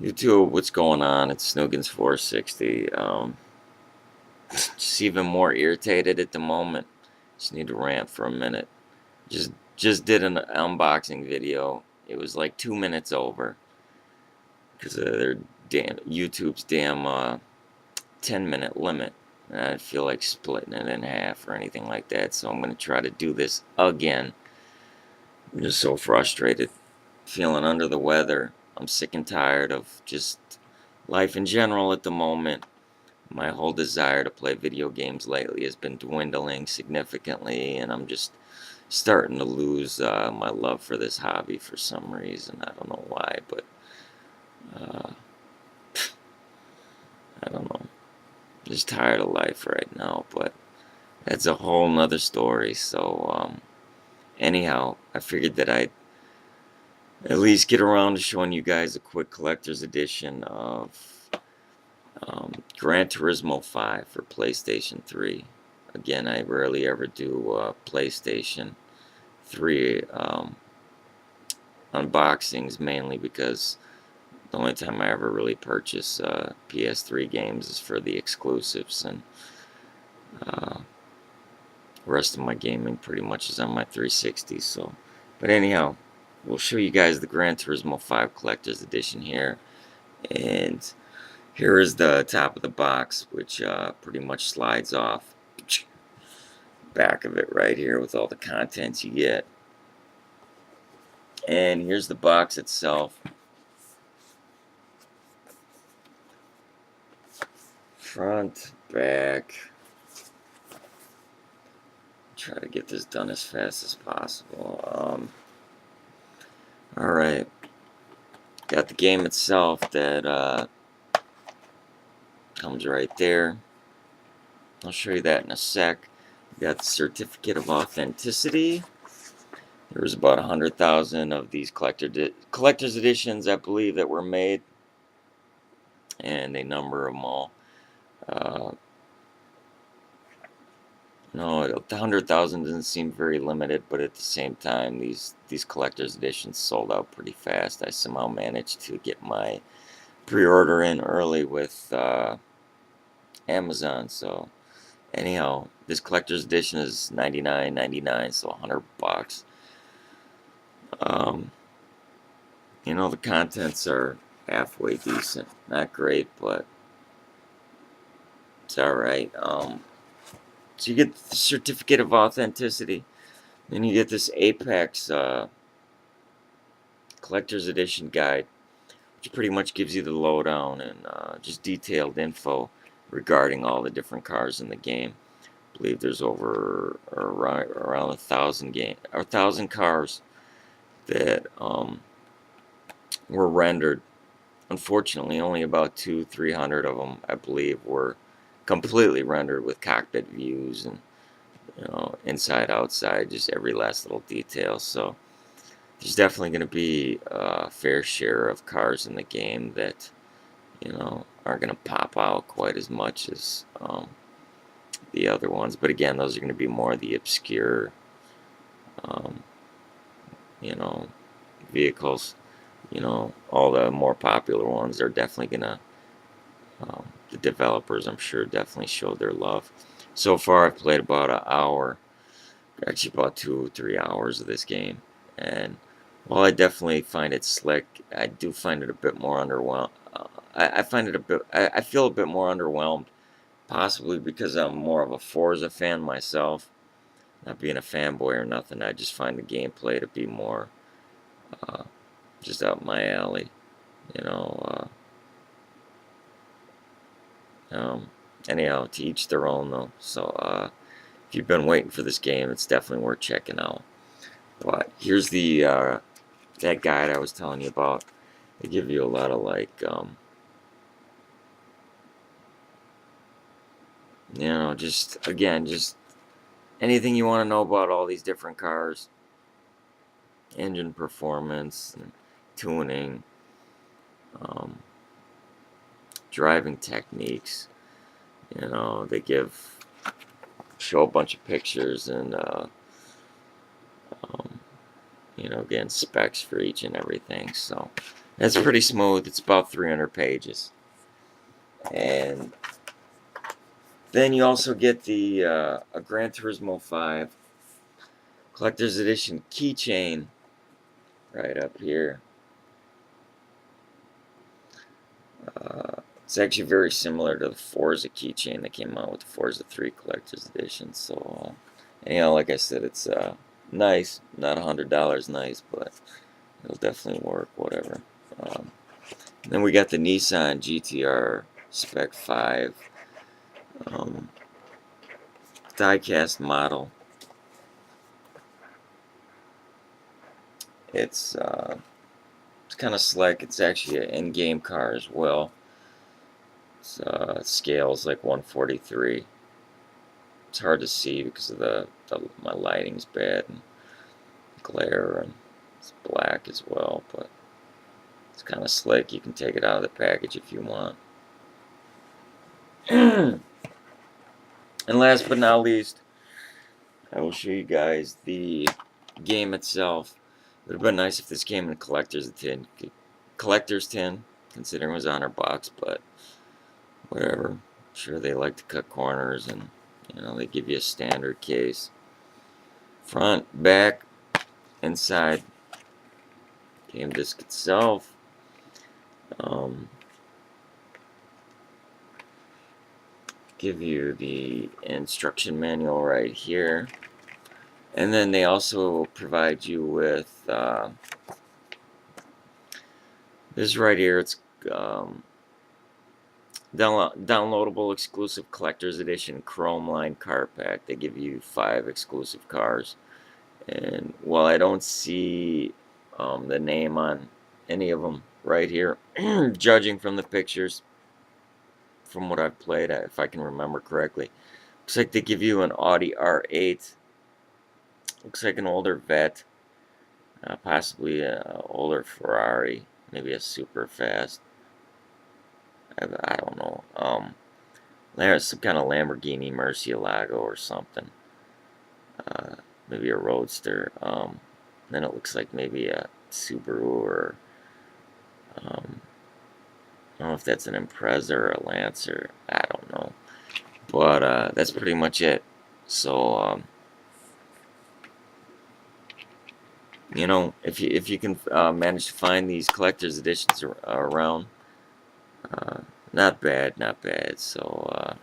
YouTube, what's going on? It's Snoogans460. Just even more irritated at the moment. Just need to rant for a minute. Just did an unboxing video. It was like 2 minutes over because of their damn YouTube's damn 10-minute limit. And I feel like splitting it in half or anything like that. So I'm gonna try to do this again. I'm just so frustrated, feeling under the weather. I'm sick and tired of just life in general at the moment. My whole desire to play video games lately has been dwindling significantly, and I'm just starting to lose my love for this hobby for some reason. I don't know why, but uh, I don't know. I'm just tired of life right now, but that's a whole nother story. So, anyhow, I figured that I'd at least get around to showing you guys a quick collector's edition of Gran Turismo 5 for PlayStation 3. Again, I rarely ever do PlayStation 3 unboxings, mainly because the only time I ever really purchase PS3 games is for the exclusives, and uh, the rest of my gaming pretty much is on my 360. So, but anyhow, we'll show you guys the Gran Turismo 5 Collector's Edition here, and here is the top of the box, which pretty much slides off. Back of it right here with all the contents you get. And here's the box itself. Front, back. Try to get this done as fast as possible. Alright. Got the game itself that comes right there. I'll show you that in a sec. Got the certificate of authenticity. There was about 100,000 of these collector's editions, I believe, that were made. And they number them all. Uh, No, the 100,000 doesn't seem very limited, but at the same time, these collector's editions sold out pretty fast. I somehow managed to get my pre-order in early with Amazon. So anyhow, this collector's edition is $99.99, so $100. Um, the contents are halfway decent. Not great, but it's all right. So you get the certificate of authenticity. Then you get this Apex collector's edition guide, which pretty much gives you the lowdown and just detailed info regarding all the different cars in the game. I believe there's over around 1,000 cars that were rendered. Unfortunately, only about 300 of them, I believe, were completely rendered with cockpit views and inside, outside, just every last little detail. So there's definitely going to be a fair share of cars in the game that aren't going to pop out quite as much as the other ones. But again, those are going to be more the obscure, um, you know, vehicles. All the more popular ones are definitely going to, the developers, I'm sure, definitely showed their love. So far, I've played about an hour, actually about 2 or 3 hours of this game. And while I definitely find it slick, I do find it a bit more underwhelmed. I find it a bit. I feel a bit more underwhelmed, possibly because I'm more of a Forza fan myself. Not being a fanboy or nothing, I just find the gameplay to be more uh, just up my alley. You know. Anyhow, to each their own, though. So if you've been waiting for this game, it's definitely worth checking out. But here's the that guide I was telling you about. They give you a lot of just again, just anything you want to know about all these different cars, engine performance, and tuning, um, driving techniques. They show a bunch of pictures and again, specs for each and everything. So That's pretty smooth. It's about 300 pages. And then you also get the a Gran Turismo 5 Collector's Edition keychain right up here. It's actually very similar to the Forza keychain that came out with the Forza 3 Collector's Edition. So, anyhow, like I said, it's nice. Not $100 nice, but it'll definitely work, whatever. Um, then we got the Nissan GTR Spec 5 um, diecast model. It's kind of slick. It's actually an in-game car as well. It's, scales like 143. It's hard to see because of my lighting's bad and glare, and it's black as well, but it's kind of slick. You can take it out of the package if you want. And last but not least, I will show you guys the game itself. It would have been nice if this came in a collector's tin, considering it was on our box, but whatever. I'm sure they like to cut corners, and they give you a standard case. Front, back, inside. Game disc itself. Give you the instruction manual right here, and then they also provide you with this right here. It's downloadable exclusive collector's edition Chrome Line car pack. They give you 5 exclusive cars, and while I don't see the name on any of them right here, judging from the pictures, from what I've played, if I can remember correctly, looks like they give you an Audi R8. Looks like an older Vet, possibly an older Ferrari, maybe a super fast. I don't know. There's some kind of Lamborghini Murcielago or something. Maybe a Roadster. Then it looks like maybe a Subaru, or I don't know if that's an Impreza or a Lancer. I don't know. But that's pretty much it. So if you can manage to find these collector's editions around, not bad, not bad. So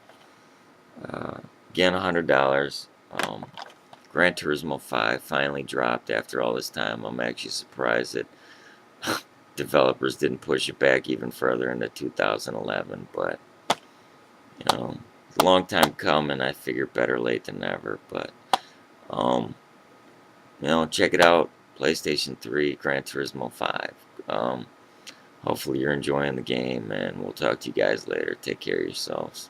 again, $100. Gran Turismo 5 finally dropped after all this time. I'm actually surprised that developers didn't push it back even further into 2011, but it's a long time coming. I figure better late than never. But check it out. PlayStation 3, Gran Turismo 5. Hopefully you're enjoying the game, and we'll talk to you guys later. Take care of yourselves.